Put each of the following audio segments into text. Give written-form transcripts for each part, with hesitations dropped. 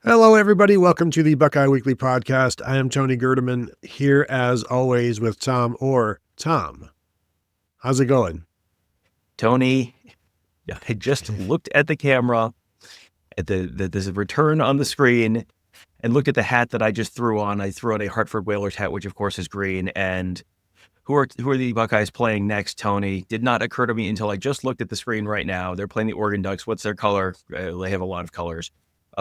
Hello, everybody. Welcome to the Buckeye Weekly Podcast. I am Tony Gerdeman, here as always with Tom Orr. Tom, how's it going? Tony, I just looked at the camera, at the return on the screen, and looked at the hat that I just threw on. I threw on a Hartford Whalers hat, which of course is green. And who are the Buckeyes playing next, Tony? Did not occur to me until I just looked at the screen right now. They're playing the Oregon Ducks. What's their color? They have a lot of colors.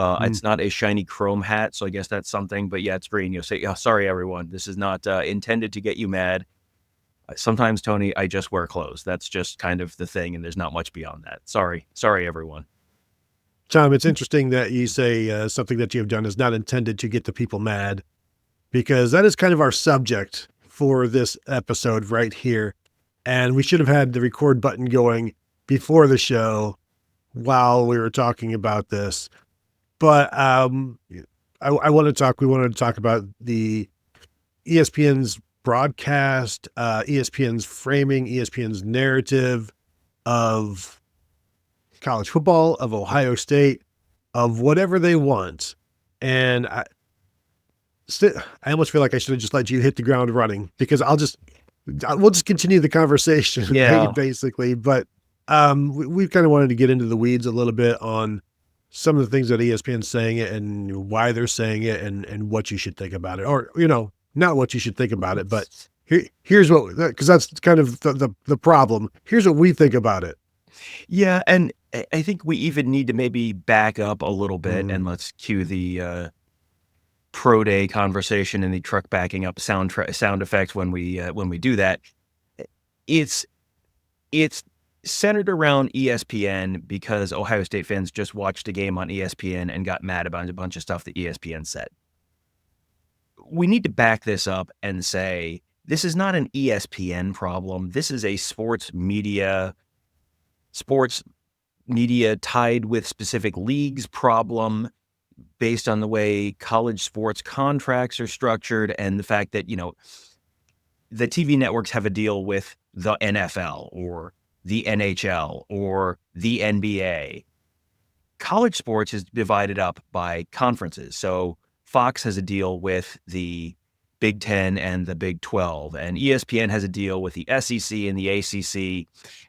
It's not a shiny chrome hat, so I guess that's something. But yeah, it's green. You'll say, sorry, everyone. This is not intended to get you mad. Sometimes, Tony, I just wear clothes. That's just kind of the thing, and there's not much beyond that. Sorry, everyone. Tom, it's interesting that you say something that you have done is not intended to get the people mad, because that is kind of our subject for this episode right here. And we should have had the record button going before the show while we were talking about this. But we wanted to talk about the ESPN's broadcast, ESPN's framing, ESPN's narrative of college football, of Ohio State, of whatever they want. And I almost feel like I should have just let you hit the ground running, because we'll just continue the conversation, basically. But we kind of wanted to get into the weeds a little bit on some of the things that ESPN's saying it and why they're saying it and what you should think about it, or, not what you should think about it, but here's what, because that's kind of the problem. Here's what we think about it. Yeah. And I think we even need to maybe back up a little bit and let's cue the pro day conversation and the truck backing up sound effect when we do that. It's centered around ESPN because Ohio State fans just watched a game on ESPN and got mad about a bunch of stuff that ESPN said. We need to back this up and say, this is not an ESPN problem. This is a sports media tied with specific leagues problem based on the way college sports contracts are structured and the fact that, the TV networks have a deal with the NFL or the NHL or the NBA. College sports is divided up by conferences. So Fox has a deal with the Big 10 and the Big 12, and ESPN has a deal with the SEC and the ACC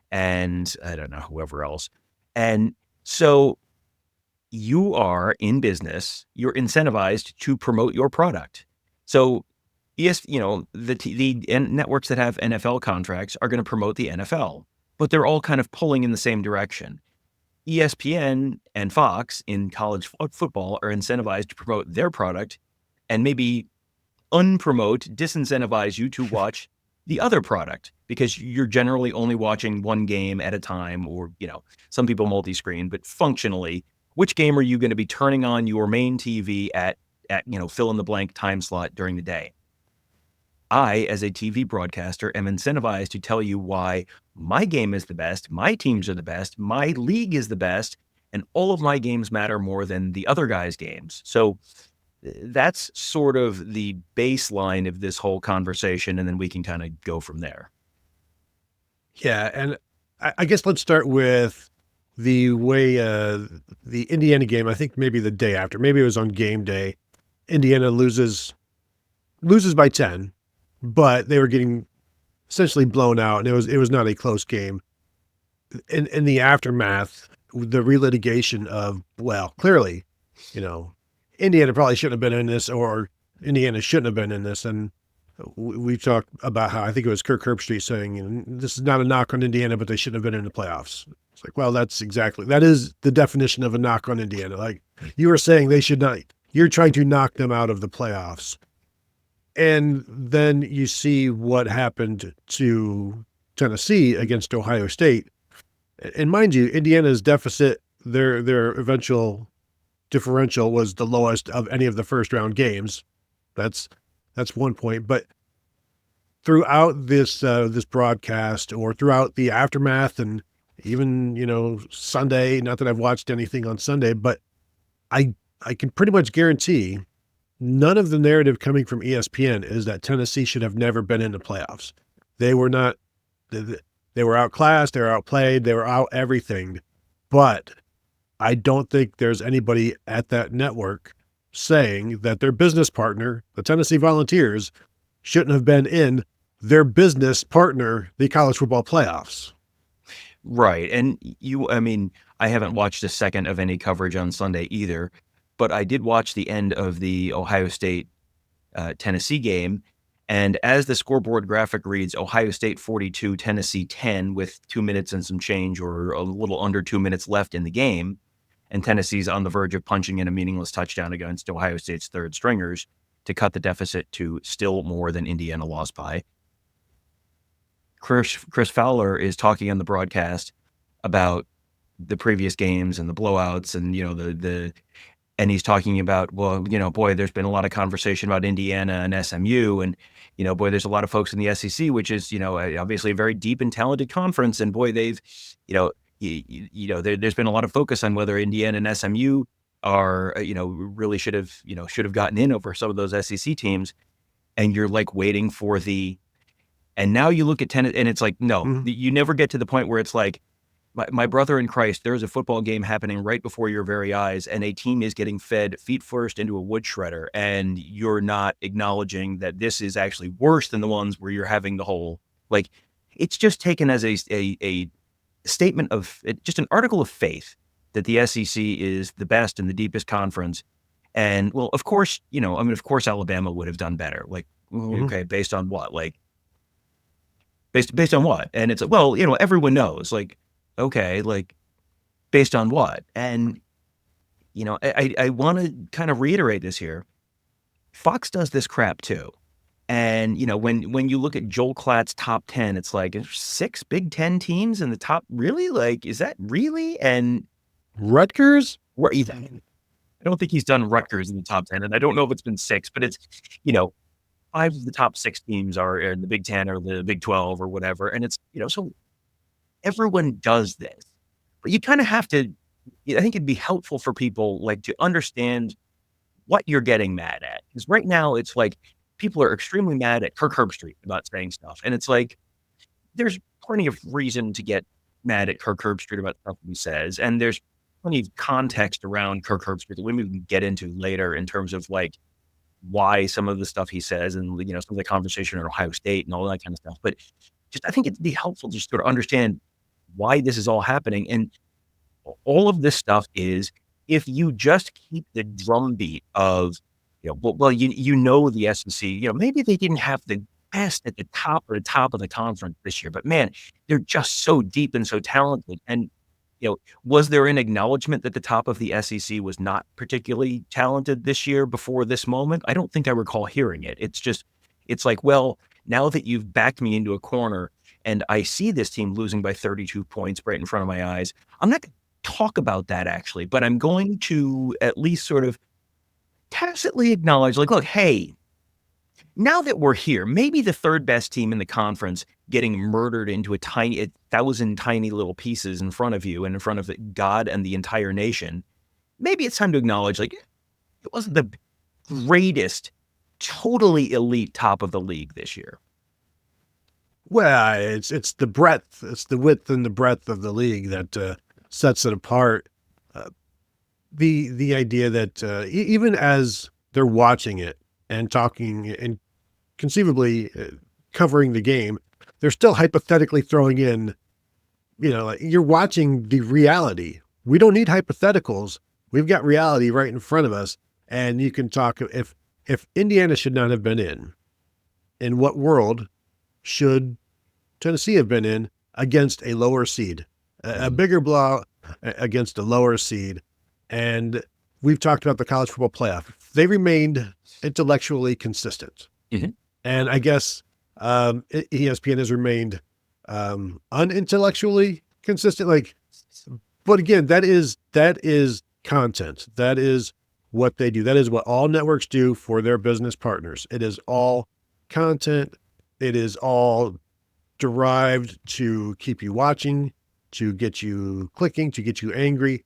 and I don't know, whoever else. And so you are in business, you're incentivized to promote your product. So the networks that have NFL contracts are going to promote the NFL, but they're all kind of pulling in the same direction. ESPN and Fox in college football are incentivized to promote their product and maybe disincentivize you to watch the other product because you're generally only watching one game at a time, or, some people multi-screen, but functionally, which game are you going to be turning on your main TV at fill in the blank time slot during the day? I, as a TV broadcaster, am incentivized to tell you why my game is the best, my teams are the best, my league is the best, and all of my games matter more than the other guys' games. So that's sort of the baseline of this whole conversation, and then we can kind of go from there. Yeah, and I guess let's start with the way the Indiana game, I think maybe the day after, maybe it was on game day, Indiana loses by 10. But they were getting essentially blown out, and it was not a close game. In the aftermath, the relitigation of, well, clearly, Indiana probably shouldn't have been in this, or Indiana shouldn't have been in this. And we've talked about how I think it was Kirk Herbstreit saying, this is not a knock on Indiana, but they shouldn't have been in the playoffs. It's like, well, that is the definition of a knock on Indiana. Like you were saying, they should not. You're trying to knock them out of the playoffs. And then you see what happened to Tennessee against Ohio State. And mind you, Indiana's deficit, their eventual differential was the lowest of any of the first round games. That's one point. But throughout this broadcast, or throughout the aftermath, and even, Sunday, not that I've watched anything on Sunday, but I can pretty much guarantee none of the narrative coming from ESPN is that Tennessee should have never been in the playoffs. They were not, they were outclassed, they were outplayed, they were out everything. But I don't think there's anybody at that network saying that their business partner, the Tennessee Volunteers, shouldn't have been in their business partner, the college football playoffs. Right. And I mean, I haven't watched a second of any coverage on Sunday either, but I did watch the end of the Ohio State Tennessee game. And as the scoreboard graphic reads, Ohio State 42, Tennessee 10, with 2 minutes and some change, or a little under 2 minutes left in the game, and Tennessee's on the verge of punching in a meaningless touchdown against Ohio State's third stringers to cut the deficit to still more than Indiana lost by. Chris Fowler is talking on the broadcast about the previous games and the blowouts, and and he's talking about, well, boy, there's been a lot of conversation about Indiana and SMU, and boy, there's a lot of folks in the SEC, which is obviously a very deep and talented conference, and boy, they've there's been a lot of focus on whether Indiana and SMU are really should have gotten in over some of those SEC teams, and you're like waiting for and now you look at tennis, and it's like, no, you never get to the point where it's like, my brother in Christ, there's a football game happening right before your very eyes, and a team is getting fed feet first into a wood shredder, and you're not acknowledging that this is actually worse than the ones where you're having the whole, like, it's just taken as a statement of, just an article of faith that the SEC is the best and the deepest conference. And, well, of course, of course Alabama would have done better. Like, okay, based on what? Like, based on what? And it's like, well, everyone knows, like, okay, like, based on what? And, I want to kind of reiterate this here. Fox does this crap too. And, when you look at Joel Klatt's top 10, it's like, 6 Big Ten teams in the top, really? Like, is that really? And Rutgers? I don't think he's done Rutgers in the top 10, and I don't know if it's been 6, but it's, 5 of the top 6 teams are in the Big 10 or the Big 12 or whatever. And it's, so everyone does this, but you kind of have to, I think it'd be helpful for people, like, to understand what you're getting mad at. Because right now it's like, people are extremely mad at Kirk Herbstreit about saying stuff. And it's like, there's plenty of reason to get mad at Kirk Herbstreit about stuff he says. And there's plenty of context around Kirk Herbstreit that we can get into later in terms of, like, why some of the stuff he says, and some of the conversation at Ohio State and all that kind of stuff. But just, I think it'd be helpful just to sort of understand why this is all happening. And all of this stuff is, if you just keep the drumbeat of, the SEC, maybe they didn't have the best at the top of the conference this year, but man, they're just so deep and so talented. And was there an acknowledgement that the top of the SEC was not particularly talented this year before this moment? I don't think I recall hearing it. It's like, well, now that you've backed me into a corner and I see this team losing by 32 points right in front of my eyes, I'm not going to talk about that actually, but I'm going to at least sort of tacitly acknowledge, like, look, hey, now that we're here, maybe the third best team in the conference getting murdered into 1,000 tiny little pieces in front of you and in front of God and the entire nation, maybe it's time to acknowledge, like, it wasn't the greatest, totally elite top of the league this year. Well, it's the breadth, it's the width and the breadth of the league that sets it apart. The idea that even as they're watching it and talking and conceivably covering the game, they're still hypothetically throwing in, like, you're watching the reality. We don't need hypotheticals. We've got reality right in front of us. And you can talk, if Indiana should not have been in what world should Tennessee have been in against a lower seed, a bigger blowout against a lower seed? And we've talked about the college football playoff. They remained intellectually consistent. Mm-hmm. And I guess ESPN has remained unintellectually consistent. But again, that is content. That is what they do. That is what all networks do for their business partners. It is all content. It is all derived to keep you watching, to get you clicking, to get you angry.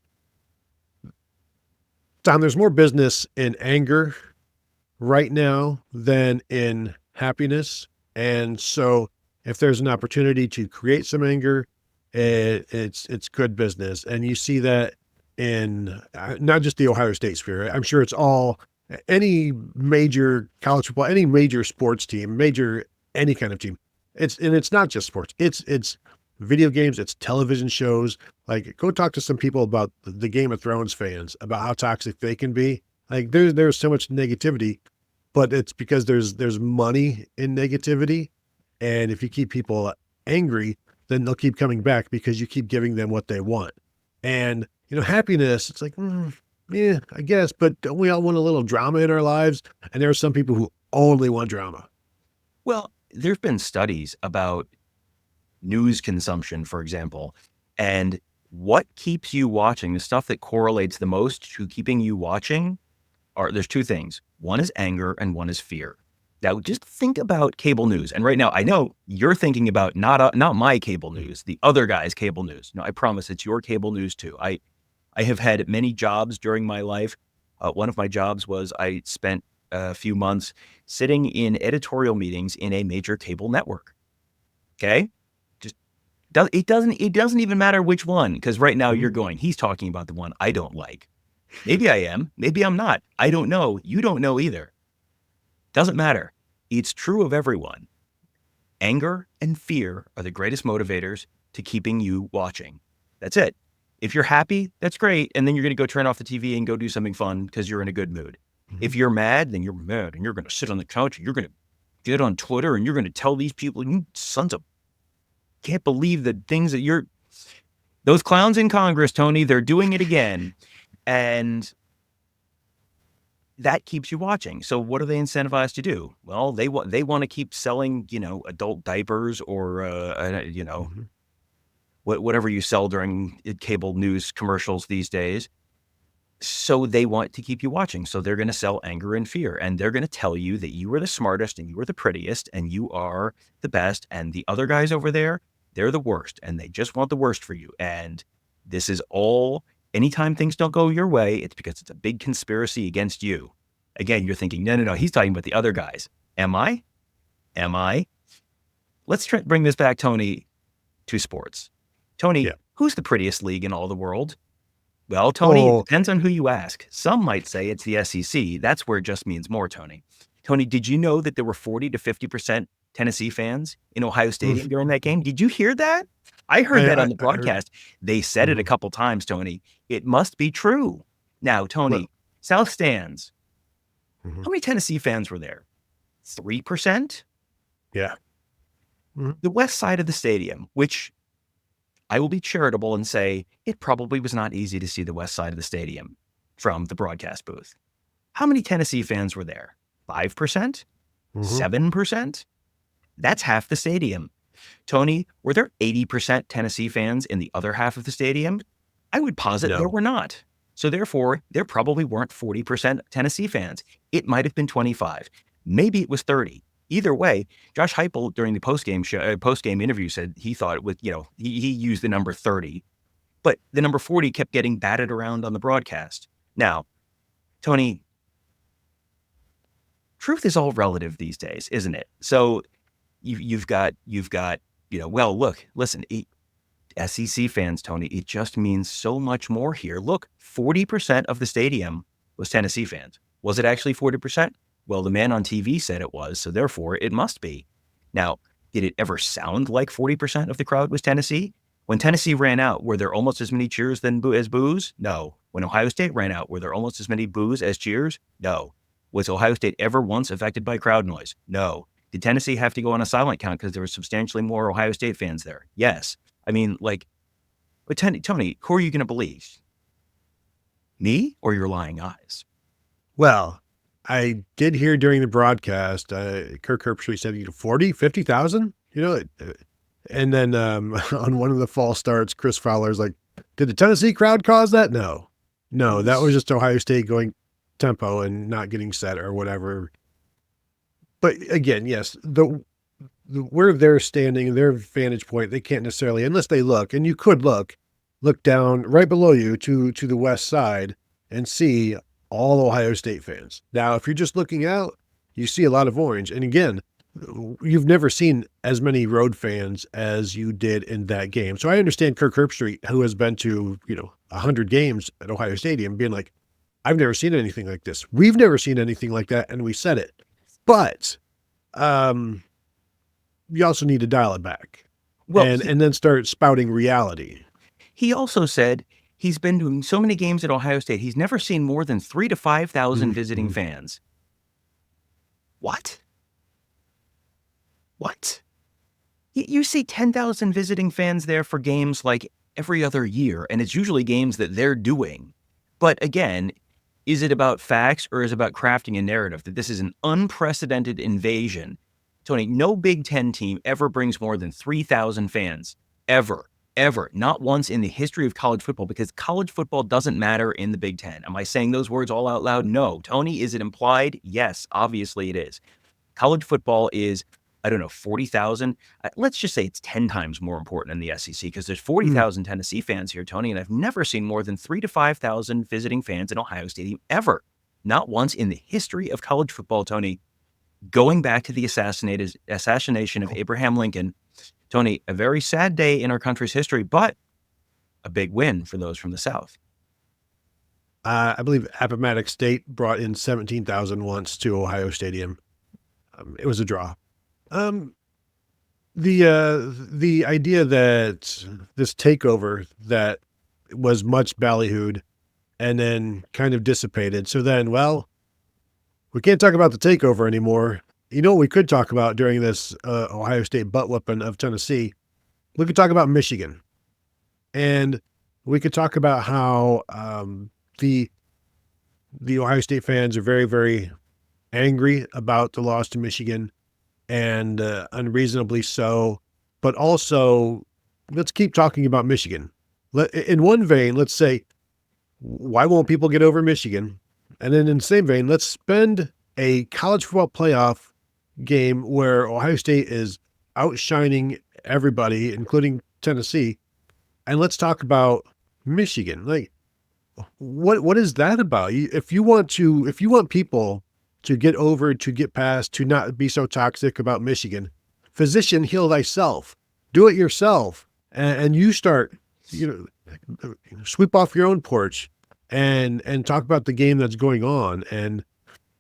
Tom, there's more business in anger right now than in happiness. And so if there's an opportunity to create some anger, it's good business. And you see that in not just the Ohio State sphere. I'm sure it's all any major college football, any major sports team, any kind of team. It's not just sports. It's video games, it's television shows. Like, go talk to some people about the Game of Thrones fans, about how toxic they can be. Like, there's so much negativity, but it's because there's money in negativity. And if you keep people angry, then they'll keep coming back because you keep giving them what they want. And, happiness, it's like, yeah, I guess, but don't we all want a little drama in our lives? And there are some people who only want drama. Well, there've been studies about news consumption, for example, and what keeps you watching, the stuff that correlates the most to keeping you watching there's two things. One is anger and one is fear. Now, just think about cable news. And right now, I know you're thinking about not my cable news, the other guy's cable news. No, I promise it's your cable news too. I have had many jobs during my life. One of my jobs was I spent a few months sitting in editorial meetings in a major cable network. Okay? It doesn't even matter which one, because right now you're going, he's talking about the one I don't like. Maybe I am. Maybe I'm not. I don't know. You don't know either. Doesn't matter. It's true of everyone. Anger and fear are the greatest motivators to keeping you watching. That's it. If you're happy, that's great. And then you're going to go turn off the TV and go do something fun because you're in a good mood. If you're mad, then you're mad and you're going to sit on the couch and you're going to get on Twitter and you're going to tell these people, you sons of, can't believe the things that those clowns in Congress, Tony, they're doing it again. And that keeps you watching. So what are they incentivized to do? Well, they want to keep selling, adult diapers or, whatever you sell during cable news commercials these days. So they want to keep you watching. So they're going to sell anger and fear, and they're going to tell you that you are the smartest and you are the prettiest and you are the best. And the other guys over there, they're the worst and they just want the worst for you. And this is all, anytime things don't go your way, it's because it's a big conspiracy against you. Again, you're thinking, no, he's talking about the other guys. Am I? Let's bring this back, Tony, to sports. Tony, Who's the prettiest league in all the world? Well, Tony, It depends on who you ask. Some might say it's the SEC. That's where it just means more, Tony. Tony, did you know that there were 40 to 50% Tennessee fans in Ohio Stadium during that game? Did you hear that? I heard that on the broadcast. They said it a couple times, Tony. It must be true. Now, Tony, South stands. How many Tennessee fans were there? 3%? Yeah. The west side of the stadium, which I will be charitable and say it probably was not easy to see the west side of the stadium from the broadcast booth. How many Tennessee fans were there? 5%? 7%? That's half the stadium. Tony, were there 80% Tennessee fans in the other half of the stadium? I would posit there were not. So therefore, there probably weren't 40% Tennessee fans. It might have been 25. Maybe it was 30. Either way, Josh Heupel during the post-game interview said he thought it was, he used the number 30, but the number 40 kept getting batted around on the broadcast. Now, Tony, truth is all relative these days, isn't it? So you've got, well, look, listen, SEC fans, Tony, it just means so much more here. Look, 40% of the stadium was Tennessee fans. Was it actually 40%? Well, the man on TV said it was, so therefore it must be. Now, did it ever sound like 40% of the crowd was Tennessee? When Tennessee ran out, were there almost as many cheers as boos? No. When Ohio State ran out, were there almost as many boos as cheers? No. Was Ohio State ever once affected by crowd noise? No. Did Tennessee have to go on a silent count because there were substantially more Ohio State fans there? Yes. I mean, but Tony, who are you going to believe? Me or your lying eyes? Well, I did hear during the broadcast, Kirk Herbstreit said, 40, 50,000, and then on one of the fall starts, Chris Fowler's like, did the Tennessee crowd cause that? No, that was just Ohio State going tempo and not getting set or whatever. But again, yes, where they're standing, their vantage point, they can't necessarily, unless they look, and you could look down right below you to the west side and see all Ohio State fans. Now, if you're just looking out, you see a lot of orange. And again, you've never seen as many road fans as you did in that game. So I understand Kirk Herbstreit, who has been to, 100 games at Ohio Stadium, being like, I've never seen anything like this. We've never seen anything like that, and we said it. But you also need to dial it back Well, and then start spouting reality. he also said he's been doing so many games at Ohio State, he's never seen more than 3,000 to 5,000 visiting fans. What? What? You see 10,000 visiting fans there for games like every other year, and it's usually games that they're doing. But again, is it about facts or is it about crafting a narrative that this is an unprecedented invasion? Tony, no Big Ten team ever brings more than 3,000 fans. Ever. Not once in the history of college football, because college football doesn't matter in the Big Ten. Am I saying those words all out loud? No. Tony, is it implied? Yes, obviously it is. College football is, 40,000. Let's just say it's 10 times more important in the SEC, because there's 40,000 Tennessee fans here, Tony, and I've never seen more than 3,000 to 5,000 visiting fans in Ohio Stadium ever. Not once in the history of college football, Tony. Going back to the assassination of Abraham Lincoln, Tony, a very sad day in our country's history, but a big win for those from the South. I believe Appomattox State brought in 17,000 once to Ohio Stadium. It was a draw. The idea that this takeover that was much ballyhooed and then kind of dissipated. So then, well, we can't talk about the takeover anymore. You know what we could talk about during this Ohio State butt whooping of Tennessee? We could talk about Michigan. And we could talk about how the Ohio State fans are very, very angry about the loss to Michigan, and unreasonably so. But also, let's keep talking about Michigan. In one vein, let's say, why won't people get over Michigan? And then in the same vein, let's spend a college football playoff game where Ohio State is outshining everybody, including Tennessee. And let's talk about Michigan. Like, what is that about? If you want people to get over, to get past, to not be so toxic about Michigan, physician, heal thyself. Do it yourself. And you start, sweep off your own porch and talk about the game that's going on. And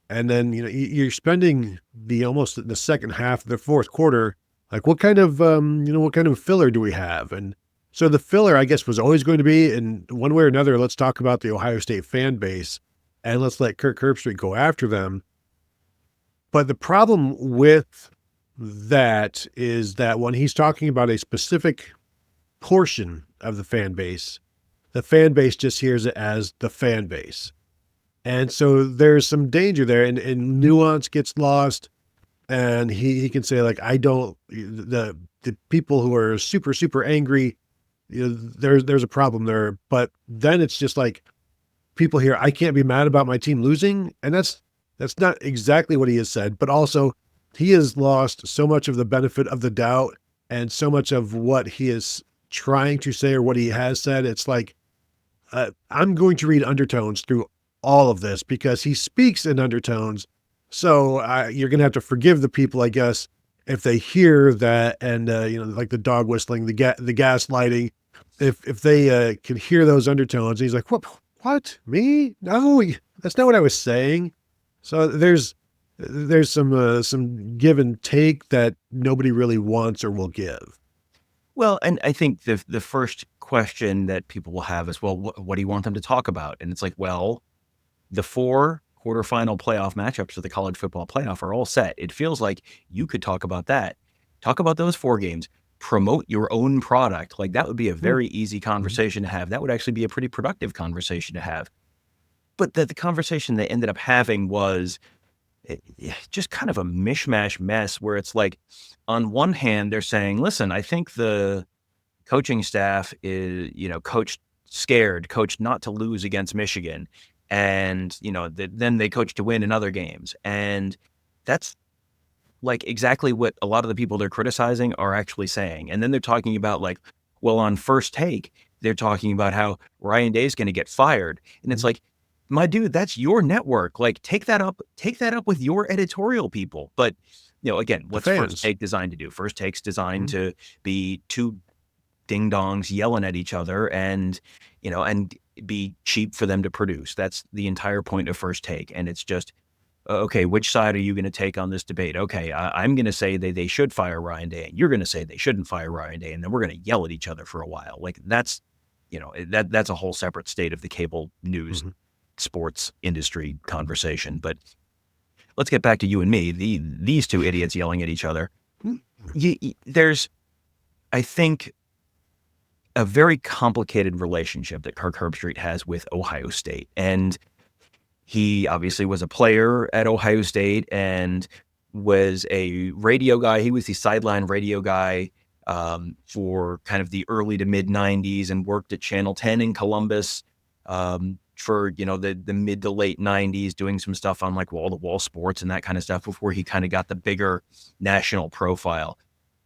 then, you're spending almost the second half of the fourth quarter. Like, what kind of filler do we have? And so the filler, I guess, was always going to be, in one way or another, let's talk about the Ohio State fan base and let's let Kirk Herbstreit go after them. But the problem with that is that when he's talking about a specific portion of the fan base just hears it as the fan base. And so there's some danger there, and nuance gets lost. And he can say, like, the people who are super, super angry, there's a problem there. But then it's just like, people here, I can't be mad about my team losing. And that's not exactly what he has said, but also he has lost so much of the benefit of the doubt and so much of what he is trying to say or what he has said. It's like, I'm going to read undertones through all of this because he speaks in undertones. So you're going to have to forgive the people, I guess, if they hear that and, like the dog whistling, the gaslighting, if they can hear those undertones. He's like, what? Me? No, that's not what I was saying. So there's some give and take that nobody really wants or will give. Well, and I think the first question that people will have is, well, what do you want them to talk about? And it's like, well, the 4 quarterfinal playoff matchups for the college football playoff are all set. It feels like you could talk about that. Talk about those 4 games. Promote your own product. Like, that would be a very easy conversation to have. That would actually be a pretty productive conversation to have. But the conversation they ended up having was just kind of a mishmash mess where it's like, on one hand, they're saying, listen, I think the coaching staff is, coached not to lose against Michigan. And, then they coach to win in other games. And that's like exactly what a lot of the people they're criticizing are actually saying. And then they're talking about, like, well, on First Take, they're talking about how Ryan Day is going to get fired. And it's like, my dude, that's your network. Like, take that up with your editorial people. But, again, what's First Take designed to do? First Take's designed to be 2 ding-dongs yelling at each other and be cheap for them to produce. That's the entire point of First Take. And it's just, okay, which side are you going to take on this debate? Okay, I'm going to say they should fire Ryan Day, and you're going to say they shouldn't fire Ryan Day, and then we're going to yell at each other for a while. Like that's a whole separate state of the cable news sports industry conversation. But let's get back to you and me, these two idiots yelling at each other. There's, I think, a very complicated relationship that Kirk Herbstreit has with Ohio State. And he obviously was a player at Ohio State and was a radio guy. He was the sideline radio guy for kind of the early to mid 90s and worked at Channel 10 in Columbus for, the mid to late 90s, doing some stuff on like wall-to-wall sports and that kind of stuff before he kind of got the bigger national profile.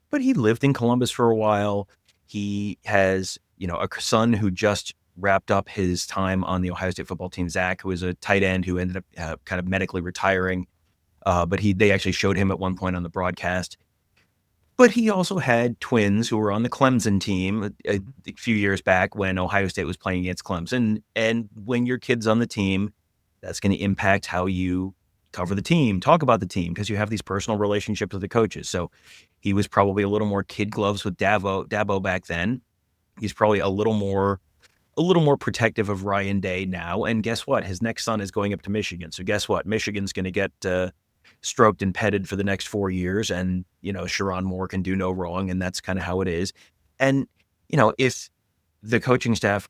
But he lived in Columbus for a while. He has, a son who just wrapped up his time on the Ohio State football team, Zach, who was a tight end who ended up kind of medically retiring. But they actually showed him at one point on the broadcast. But he also had twins who were on the Clemson team a few years back when Ohio State was playing against Clemson. And when your kid's on the team, that's going to impact how you cover the team, talk about the team, because you have these personal relationships with the coaches. So he was probably a little more kid gloves with Dabo back then. He's probably a little more protective of Ryan Day now. And guess what? His next son is going up to Michigan. So guess what? Michigan's going to get stroked and petted for the next 4 years. And, Sherrone Moore can do no wrong. And that's kind of how it is. And, if the coaching staff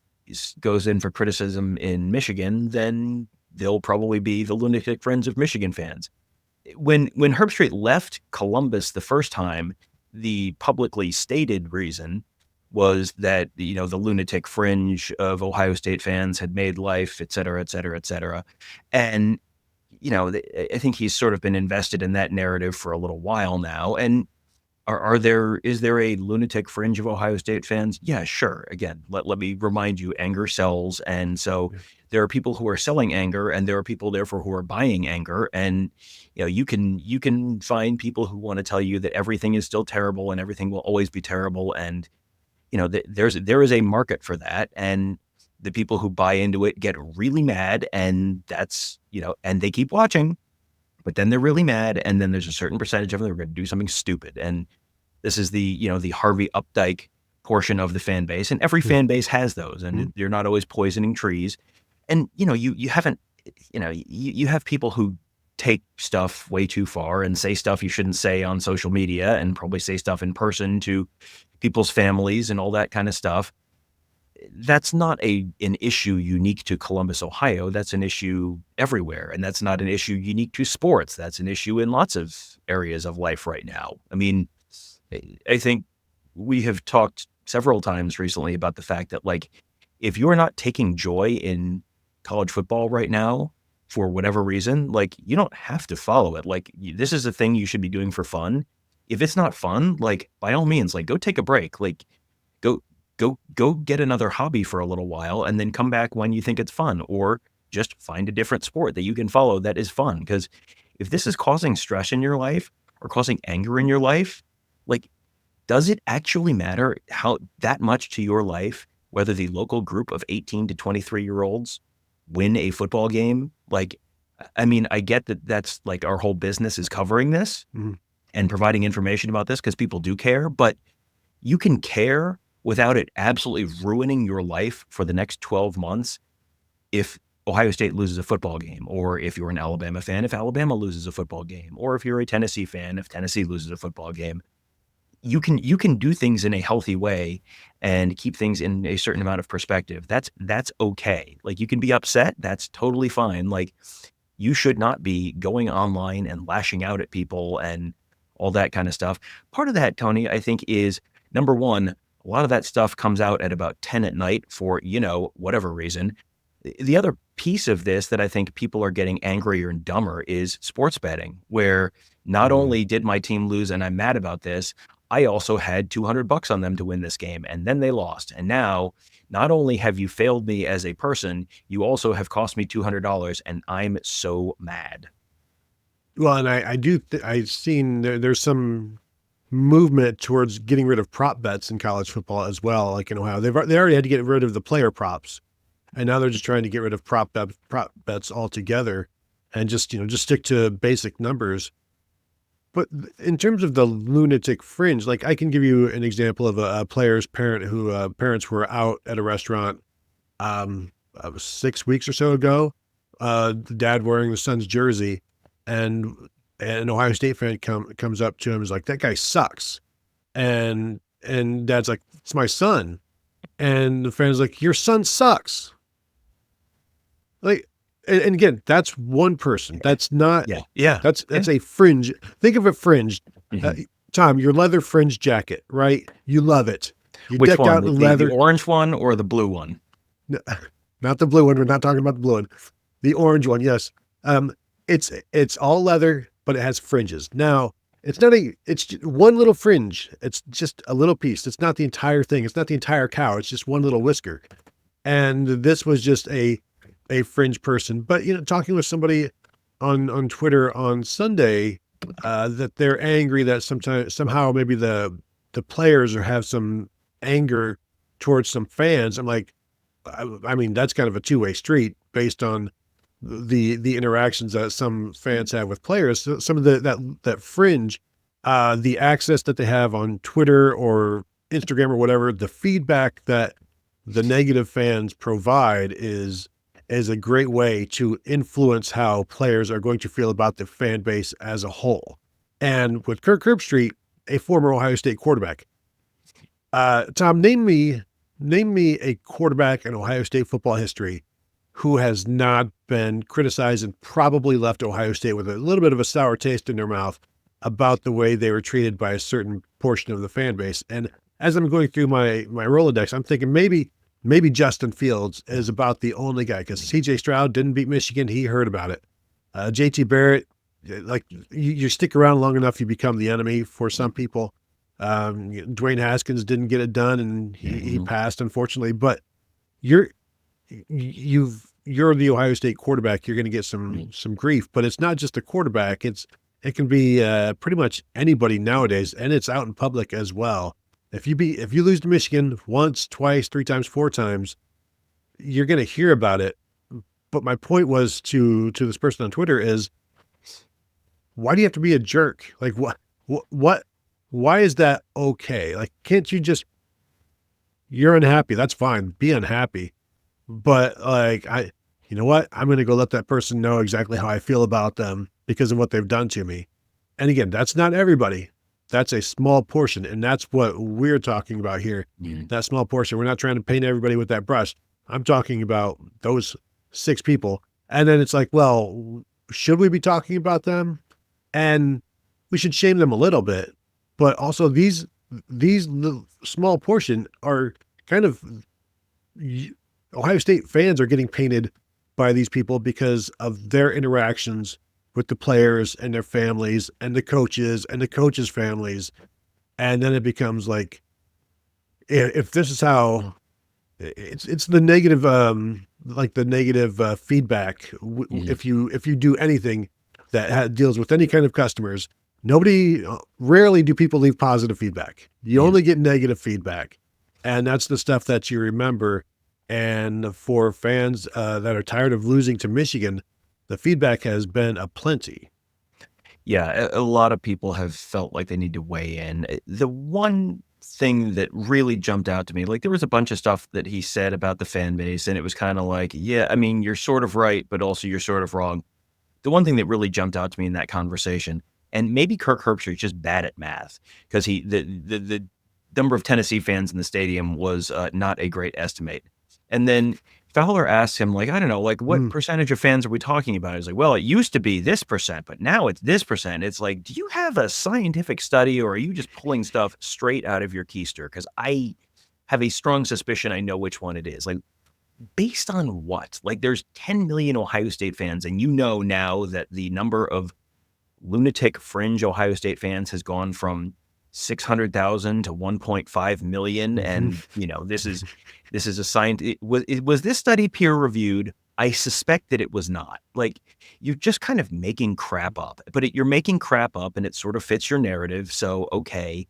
goes in for criticism in Michigan, then they'll probably be the Lunatic Fringe of Michigan fans. When Herbstreit left Columbus the first time, the publicly stated reason was that, the Lunatic Fringe of Ohio State fans had made life, et cetera, et cetera, et cetera. And, I think he's sort of been invested in that narrative for a little while now. And is there a Lunatic Fringe of Ohio State fans? Yeah, sure. Again, let me remind you, anger sells. And so there are people who are selling anger, and there are people therefore who are buying anger. And, you can find people who want to tell you that everything is still terrible and everything will always be terrible. And, there is a market for that. And the people who buy into it get really mad, and that's, and they keep watching, but then they're really mad. And then there's a certain percentage of them that are going to do something stupid. And this is the Harvey Updike portion of the fan base, and every fan base has those, and you're not always poisoning trees. And, you have people who take stuff way too far and say stuff you shouldn't say on social media, and probably say stuff in person to people's families and all that kind of stuff. That's not an issue unique to Columbus, Ohio. That's an issue everywhere. And that's not an issue unique to sports. That's an issue in lots of areas of life right now. I mean, I think we have talked several times recently about the fact that, like, if you're not taking joy in college football right now, for whatever reason, like, you don't have to follow it. Like, this is a thing you should be doing for fun. If it's not fun, like, by all means, like, go take a break. Like, go get another hobby for a little while, and then come back when you think it's fun, or just find a different sport that you can follow that is fun. Because if this is causing stress in your life or causing anger in your life, like, does it actually matter how that much to your life, whether the local group of 18 to 23-year-olds win a football game? Like, I mean, I get that that's like our whole business is covering this and providing information about this because people do care, but you can care without it absolutely ruining your life for the next 12 months if Ohio State loses a football game, or if you're an Alabama fan, if Alabama loses a football game, or if you're a Tennessee fan, if Tennessee loses a football game. You can do things in a healthy way and keep things in a certain amount of perspective. That's okay. Like, you can be upset. That's totally fine. Like, you should not be going online and lashing out at people and all that kind of stuff. Part of that, Tony, I think, is, number one, a lot of that stuff comes out at about 10 at night for, whatever reason. The other piece of this that I think people are getting angrier and dumber is sports betting, where not only did my team lose and I'm mad about this, I also had $200 on them to win this game, and then they lost. And now, not only have you failed me as a person, you also have cost me $200, and I'm so mad. Well, and I've seen there's some movement towards getting rid of prop bets in college football as well. Like in Ohio, they already had to get rid of the player props, and now they're just trying to get rid of prop bets altogether, and just stick to basic numbers. But in terms of the lunatic fringe, like I can give you an example of a player's parent who parents were out at a restaurant 6 weeks or so ago. The dad wearing the son's jersey, and an Ohio State fan comes up to him and is like, "That guy sucks," and dad's like, "It's my son," and the fan's like, "Your son sucks." Like, and again, that's one person. That's not. Yeah. That's a fringe. Think of a fringe. Mhm. Tom, your leather fringe jacket, right? You love it. You Which deck one? out in leather. The orange one or the blue one? No, not the blue one. We're not talking about the blue one. The orange one, yes. It's all leather, but it has fringes. Now, it's just one little fringe. It's just a little piece. It's not the entire thing. It's not the entire cow. It's just one little whisker. And this was just a fringe person. But talking with somebody on Twitter on Sunday, that they're angry that somehow maybe the players have some anger towards some fans. I'm like, I mean, that's kind of a two-way street based on the interactions that some fans have with players. So some of that fringe, the access that they have on Twitter or Instagram or whatever, the feedback that the negative fans provide is a great way to influence how players are going to feel about the fan base as a whole. And with Kirk Herbstreit, a former Ohio State quarterback, Tom, name me a quarterback in Ohio State football history who has not been criticized and probably left Ohio State with a little bit of a sour taste in their mouth about the way they were treated by a certain portion of the fan base. And as I'm going through my Rolodex, I'm thinking maybe Justin Fields is about the only guy, because CJ Stroud didn't beat Michigan. He heard about it. JT Barrett, like you stick around long enough, you become the enemy for some people. Dwayne Haskins didn't get it done, and he passed, unfortunately. But you're the Ohio State quarterback. You're going to get some grief, but it's not just the quarterback. It can be pretty much anybody nowadays, and it's out in public as well. If you lose to Michigan once, twice, 3 times, 4 times, you're going to hear about it. But my point was to this person on Twitter is, why do you have to be a jerk? Like what? Why is that okay? Like, can't you just, you're unhappy. That's fine. Be unhappy. But like, you know what? I'm going to go let that person know exactly how I feel about them because of what they've done to me. And again, that's not everybody. That's a small portion. And that's what we're talking about here. That small portion. We're not trying to paint everybody with that brush. I'm talking about those 6 people. And then it's like, well, should we be talking about them? And we should shame them a little bit. But also these small portion are kind of, Ohio State fans are getting painted by these people because of their interactions with the players and their families and the coaches and the coaches' families. And then it becomes like, if this is how it's the negative, like the negative feedback. If you do anything that deals with any kind of customers, rarely do people leave positive feedback. You only get negative feedback. And that's the stuff that you remember. And for fans that are tired of losing to Michigan, the feedback has been aplenty. Yeah, a lot of people have felt like they need to weigh in. The one thing that really jumped out to me, like there was a bunch of stuff that he said about the fan base, and it was kind of like, yeah, I mean, you're sort of right, but also you're sort of wrong. The one thing that really jumped out to me in that conversation, and maybe Kirk Herbstreit is just bad at math, because the number of Tennessee fans in the stadium was not a great estimate. And then Fowler asked him, like, I don't know, like, what percentage of fans are we talking about? He's like, well, it used to be this percent, but now it's this percent. It's like, do you have a scientific study, or are you just pulling stuff straight out of your keister? Because I have a strong suspicion I know which one it is. Like, based on what? Like, there's 10 million Ohio State fans, and you know now that the number of lunatic fringe Ohio State fans has gone from 600,000 to 1.5 million. And, you know, this is a science. Was this study peer reviewed, I suspect that it was not. Like, you're just kind of making crap up, but you're making crap up and it sort of fits your narrative. So, okay.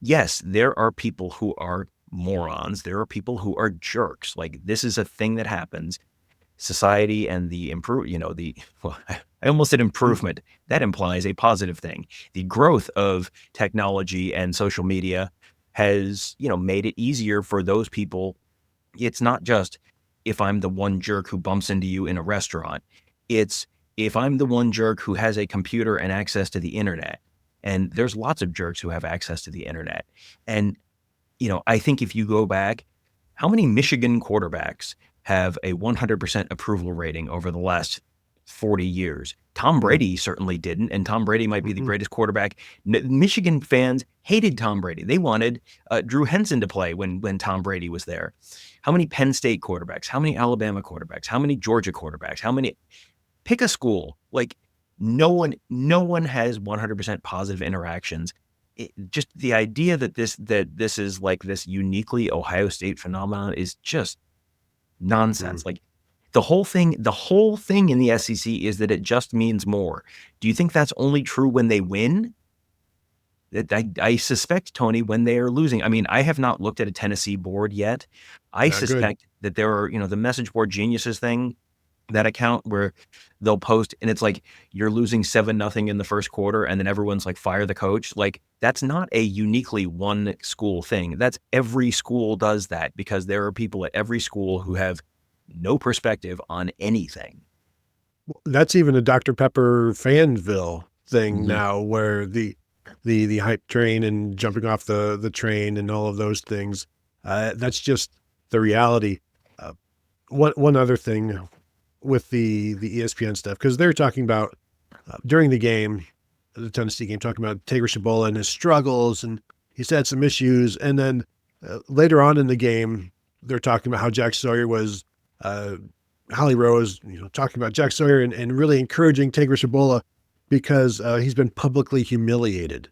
Yes, there are people who are morons. There are people who are jerks. Like, this is a thing that happens. Society and the well, I almost said improvement. That implies a positive thing. The growth of technology and social media has, made it easier for those people. It's not just if I'm the one jerk who bumps into you in a restaurant. It's if I'm the one jerk who has a computer and access to the internet. And there's lots of jerks who have access to the internet. And, I think if you go back, how many Michigan quarterbacks have a 100% approval rating over the last 40 years? Tom Brady certainly didn't, and Tom Brady might be the greatest quarterback. Michigan fans hated Tom Brady. They wanted Drew Henson to play when Tom Brady was there. How many Penn State quarterbacks? How many Alabama quarterbacks? How many Georgia quarterbacks? How many? Pick a school. Like, no one has 100% positive interactions. Just the idea that this is like this uniquely Ohio State phenomenon is just nonsense. Like, the whole thing in the SEC is that it just means more. Do you think that's only true when they win? I suspect, Tony, when they are losing. I mean, I have not looked at a Tennessee board yet. I suspect that there are, the message board geniuses thing, that account where they'll post and it's like, you're losing 7-0 in the first quarter. And then everyone's like, fire the coach. Like, that's not a uniquely one school thing. That's every school does that because there are people at every school who have no perspective on anything. That's even a Dr. Pepper Fanville thing now, where the hype train and jumping off the train and all of those things. That's just the reality. One other thing with the ESPN stuff, because they're talking about during the game, the Tennessee game, talking about Tigger Shabola and his struggles, and he's had some issues. And then later on in the game, they're talking about how Jack Sawyer was, Holly Rose, talking about Jack Sawyer and really encouraging Tigger Shabola because he's been publicly humiliated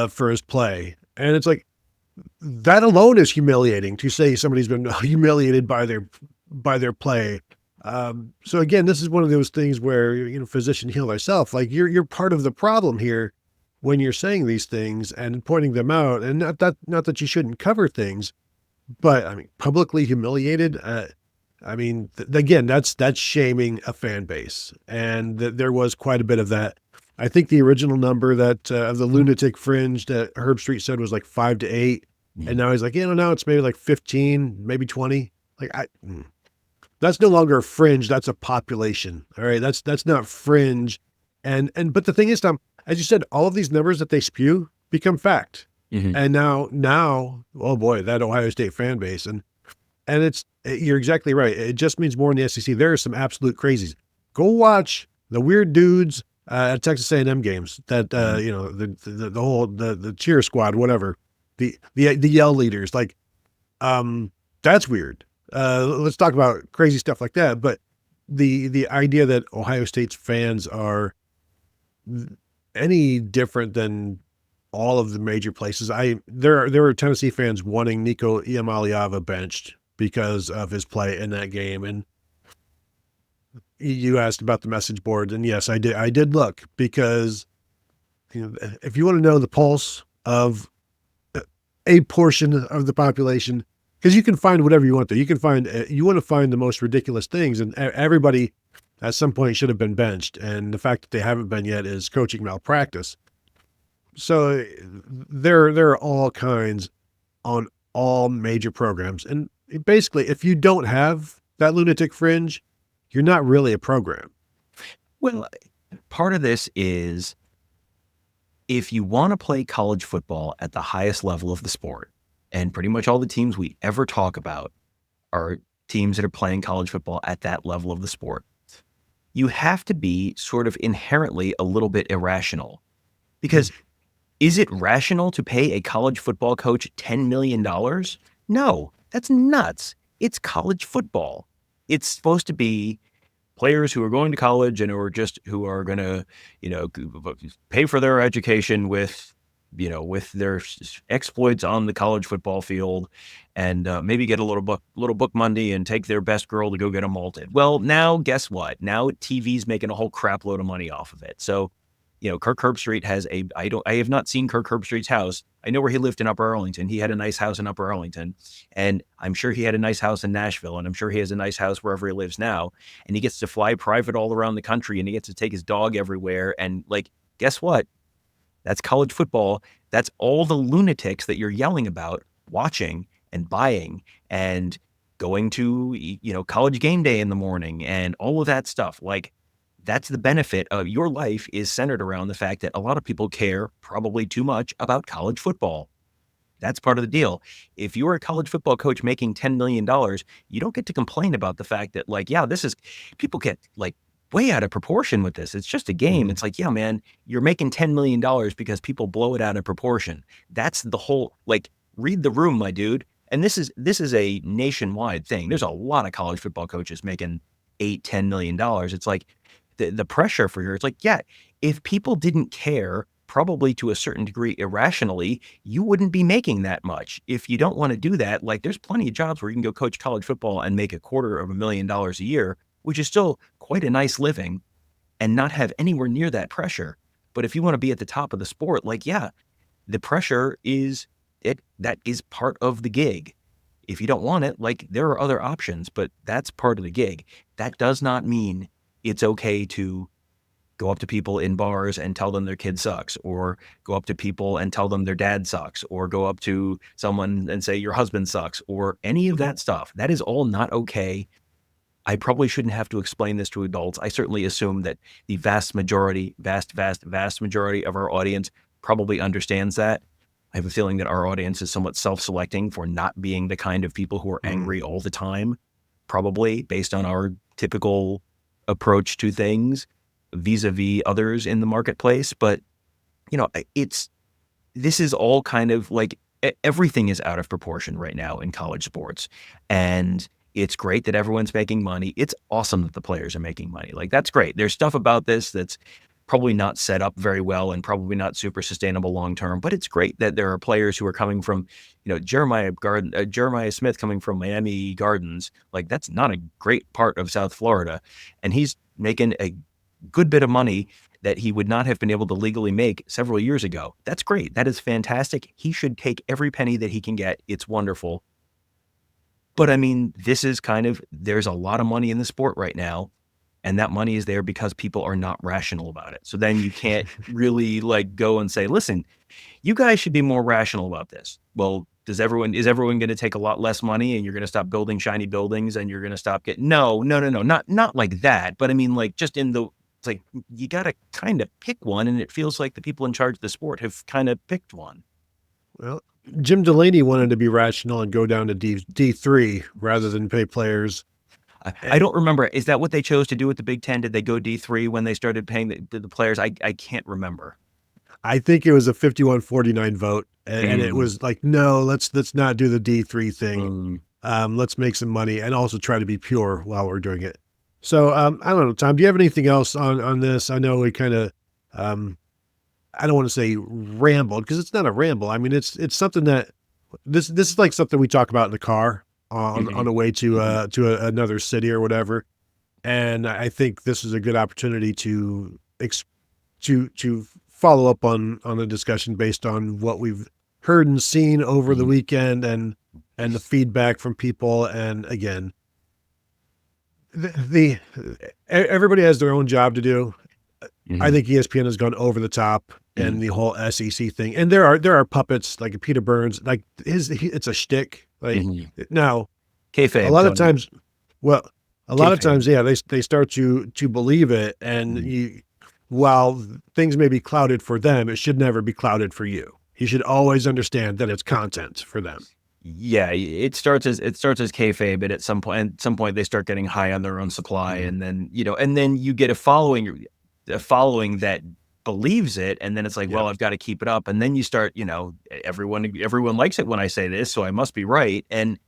for his play. And it's like, that alone is humiliating, to say somebody's been humiliated by their play. So again, this is one of those things where, physician heal thyself. Like, you're part of the problem here when you're saying these things and pointing them out, and not that you shouldn't cover things, but I mean, publicly humiliated. Again, that's shaming a fan base. And there was quite a bit of that. I think the original number that of the Lunatic Fringe that Herbstreit said was like 5 to 8. And now he's like, now it's maybe like 15, maybe 20. Like, that's no longer a fringe. That's a population. All right. That's not fringe. But the thing is, Tom, as you said, all of these numbers that they spew become fact. And now, oh boy, that Ohio State fan base. And you're exactly right. It just means more in the SEC. There are some absolute crazies. Go watch the weird dudes at Texas A&M games that, the whole, the cheer squad, whatever, the yell leaders, like, that's weird. Let's talk about crazy stuff like that. But the idea that Ohio State's fans are any different than all of the major places. There were Tennessee fans wanting Nico Iamaleava benched because of his play in that game. And you asked about the message boards, and yes, I did look, because if you want to know the pulse of a portion of the population, because you can find whatever you want there. You want to find the most ridiculous things, and everybody at some point should have been benched. And the fact that they haven't been yet is coaching malpractice. So there are all kinds on all major programs. And basically, if you don't have that Lunatic Fringe, you're not really a program. Well, part of this is, if you want to play college football at the highest level of the sport, and pretty much all the teams we ever talk about are teams that are playing college football at that level of the sport, you have to be sort of inherently a little bit irrational. Because is it rational to pay a college football coach $10 million? No, that's nuts. It's college football. It's supposed to be players who are going to college and who are going to, pay for their education with with their exploits on the college football field, and maybe get a little book money and take their best girl to go get them malted. Well, now guess what? Now TV's making a whole crap load of money off of it. So, Kirk Herbstreit I have not seen Kirk Herbstreit's house. I know where he lived in Upper Arlington. He had a nice house in Upper Arlington, and I'm sure he had a nice house in Nashville, and I'm sure he has a nice house wherever he lives now. And he gets to fly private all around the country, and he gets to take his dog everywhere. And guess what? That's college football. That's all the lunatics that you're yelling about watching and buying and going to, college game day in the morning and all of that stuff. That's the benefit of your life, is centered around the fact that a lot of people care probably too much about college football. That's part of the deal. If you're a college football coach making $10 million, you don't get to complain about the fact that people get way out of proportion with this. It's just a game. It's yeah, man, you're making $10 million because people blow it out of proportion. That's the whole, read the room, my dude. And this is a nationwide thing. There's a lot of college football coaches making $8-10 million. It's the pressure for here. It's yeah, if people didn't care, probably to a certain degree irrationally, you wouldn't be making that much. If you don't want to do that, there's plenty of jobs where you can go coach college football and make $250,000 a year, which is still quite a nice living, and not have anywhere near that pressure. But if you want to be at the top of the sport, yeah, the pressure that is part of the gig. If you don't want it, there are other options, but that's part of the gig. That does not mean it's okay to go up to people in bars and tell them their kid sucks, or go up to people and tell them their dad sucks, or go up to someone and say your husband sucks, or any of that stuff. That is all not okay. I probably shouldn't have to explain this to adults. I certainly assume that the vast majority of our audience probably understands that. I have a feeling that our audience is somewhat self-selecting for not being the kind of people who are angry all the time, probably based on our typical approach to things vis-a-vis others in the marketplace. But, this is all kind of everything is out of proportion right now in college sports. And it's great that everyone's making money. It's awesome that the players are making money. That's great. There's stuff about this that's probably not set up very well and probably not super sustainable long-term, but it's great that there are players who are coming from, Jeremiah Smith coming from Miami Gardens. That's not a great part of South Florida. And he's making a good bit of money that he would not have been able to legally make several years ago. That's great. That is fantastic. He should take every penny that he can get. It's wonderful. But this is there's a lot of money in the sport right now, and that money is there because people are not rational about it. So then you can't really go and say, listen, you guys should be more rational about this. Well, is everyone going to take a lot less money, and you're going to stop building shiny buildings, and you're going to stop getting, no, not like that. But just in the, it's you got to kind of pick one. And it feels like the people in charge of the sport have kind of picked one. Well, Jim Delaney wanted to be rational and go down to D3 rather than pay players. I don't remember. Is that what they chose to do with the Big Ten? Did they go D3 when they started paying the players? I can't remember. I think it was a 51-49 vote, and it was no, let's not do the D3 thing. Let's make some money and also try to be pure while we're doing it. So I don't know, Tom, do you have anything else on this? I know we kind of, I don't want to say rambled, because it's not a ramble. It's something that this is something we talk about in the car on the way to another city or whatever. And I think this is a good opportunity to follow up on a discussion based on what we've heard and seen over the weekend and the feedback from people. And again, everybody has their own job to do. I think ESPN has gone over the top and the whole SEC thing. And there are puppets like Peter Burns, it's a shtick. Now, kayfabe, a lot of times, yeah, they start to believe it. And while things may be clouded for them, it should never be clouded for you. You should always understand that it's content for them. Yeah, it starts as kayfabe, but at some point they start getting high on their own supply, and then you get a following that believes it, and then it's well, I've got to keep it up, and then you start, everyone likes it when I say this, so I must be right. And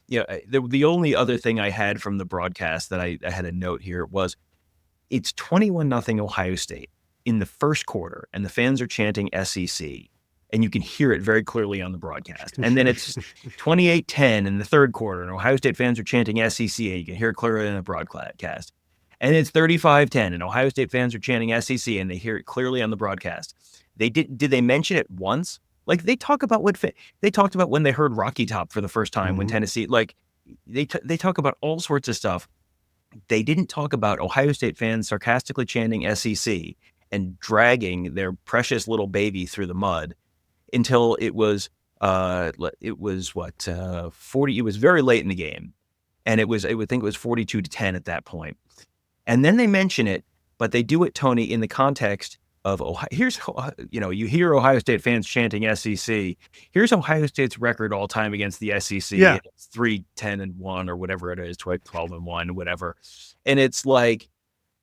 the only other thing I had from the broadcast that I had a note here was, it's 21-0 Ohio State in the first quarter, and the fans are chanting SEC. and you can hear it very clearly on the broadcast. And then it's 28-10 in the third quarter, and Ohio State fans are chanting SEC, and you can hear it clearly in the broadcast. And it's 35-10, and Ohio State fans are chanting SEC, and they hear it clearly on the broadcast. Did they mention it once? Like they talk about they talked about when they heard Rocky Top for the first time, when Tennessee, like they talk about all sorts of stuff. They didn't talk about Ohio State fans sarcastically chanting SEC and dragging their precious little baby through the mud until it was 40. It was very late in the game, and I would think it was 42-10 at that point. And then they mention it, but they do it, Tony, in the context of Ohio. Here's, you hear Ohio State fans chanting SEC. Here's Ohio State's record all time against the SEC. Yeah. It's 3-10-1 or whatever it is, 12-1, whatever. And it's like,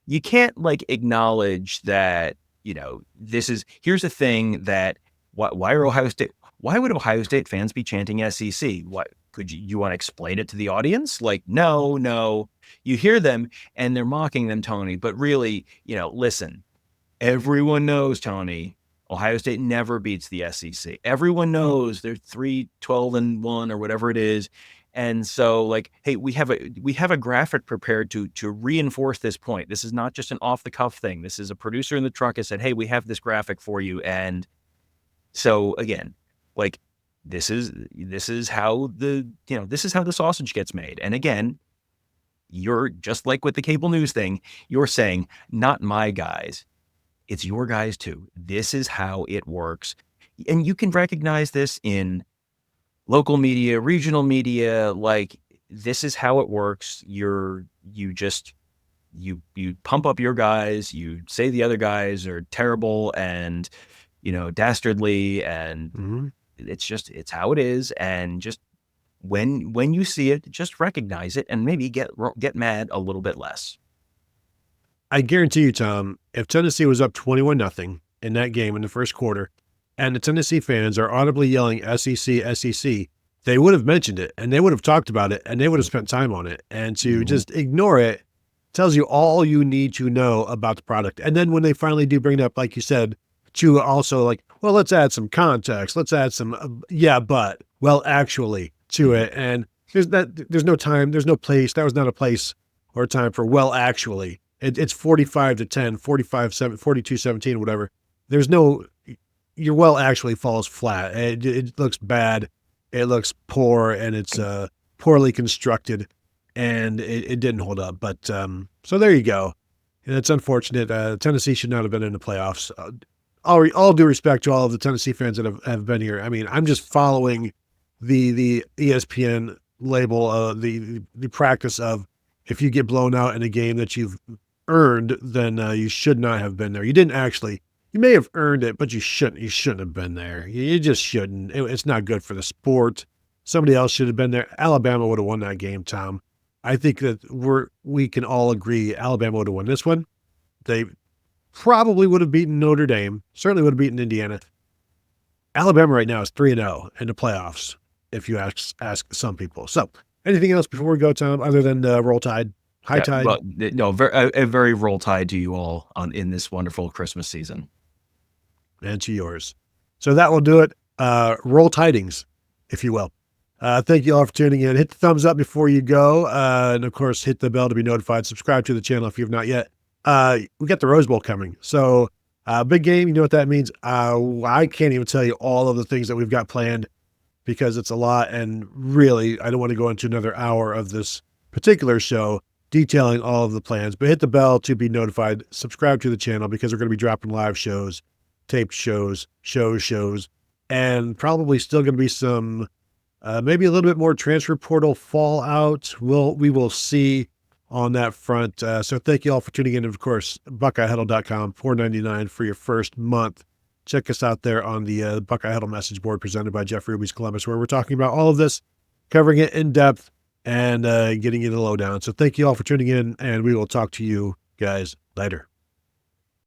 you can't like acknowledge that, here's the thing that why would Ohio State fans be chanting SEC? What you want to explain it to the audience? Like, no, you hear them and they're mocking them, Tony, but really, listen, everyone knows, Tony, Ohio State never beats the SEC. Everyone knows they're 3-12-1 or whatever it is. And so like, hey, we have a graphic prepared to reinforce this point. This is not just an off the cuff thing. This is a producer in the truck has said, hey, we have this graphic for you. And so again, like this is how this is how the sausage gets made. And again, you're just like with the cable news thing, you're saying, not my guys. It's your guys too. This is how it works. And you can recognize this in local media, regional media, like this is how it works. You pump up your guys, you say the other guys are terrible and, dastardly, and it's how it is. And just when you see it, just recognize it and maybe get mad a little bit less. I guarantee you, Tom, if Tennessee was up 21-0 in that game in the first quarter, and the Tennessee fans are audibly yelling SEC, SEC, they would have mentioned it, and they would have talked about it, and they would have spent time on it. And to just ignore it tells you all you need to know about the product. And then when they finally do bring it up, like you said, to also like, well, let's add some context. Let's add some, actually to it. And there's no time, there's no place. That was not a place or time for, well, actually. It's 45-10, 45-7, 42-17, whatever. There's no, your well actually falls flat. It looks bad. It looks poor, and it's poorly constructed, and it didn't hold up. But so there you go. And it's unfortunate. Tennessee should not have been in the playoffs. All due respect to all of the Tennessee fans that have been here. I mean, I'm just following the ESPN label, the practice of if you get blown out in a game that you've earned, then you should not have been there. You didn't actually. You may have earned it, but you shouldn't. You shouldn't have been there. You just shouldn't. It's not good for the sport. Somebody else should have been there. Alabama would have won that game, Tom. I think that we can all agree Alabama would have won this one. They probably would have beaten Notre Dame. Certainly would have beaten Indiana. Alabama right now is 3-0 in the playoffs, if you ask some people. So anything else before we go, Tom, other than Roll Tide? High Tide? Well, no, a very Roll Tide to you all in this wonderful Christmas season. And to yours. So that will do it. Roll tidings, if you will. Thank you all for tuning in. Hit the thumbs up before you go. And of course, hit the bell to be notified. Subscribe to the channel if you've not yet. We got the Rose Bowl coming. So big game. You know what that means? I can't even tell you all of the things that we've got planned because it's a lot. And really, I don't want to go into another hour of this particular show detailing all of the plans, but hit the bell to be notified. Subscribe to the channel because we're going to be dropping live shows, taped shows, and probably still going to be some, maybe a little bit more transfer portal fallout. We will see on that front. So thank you all for tuning in. And of course, BuckeyeHuddle.com, $4.99 for your first month. Check us out there on the Buckeye Huddle message board presented by Jeff Ruby's Columbus, where we're talking about all of this, covering it in depth, and getting you the lowdown. So thank you all for tuning in, and we will talk to you guys later.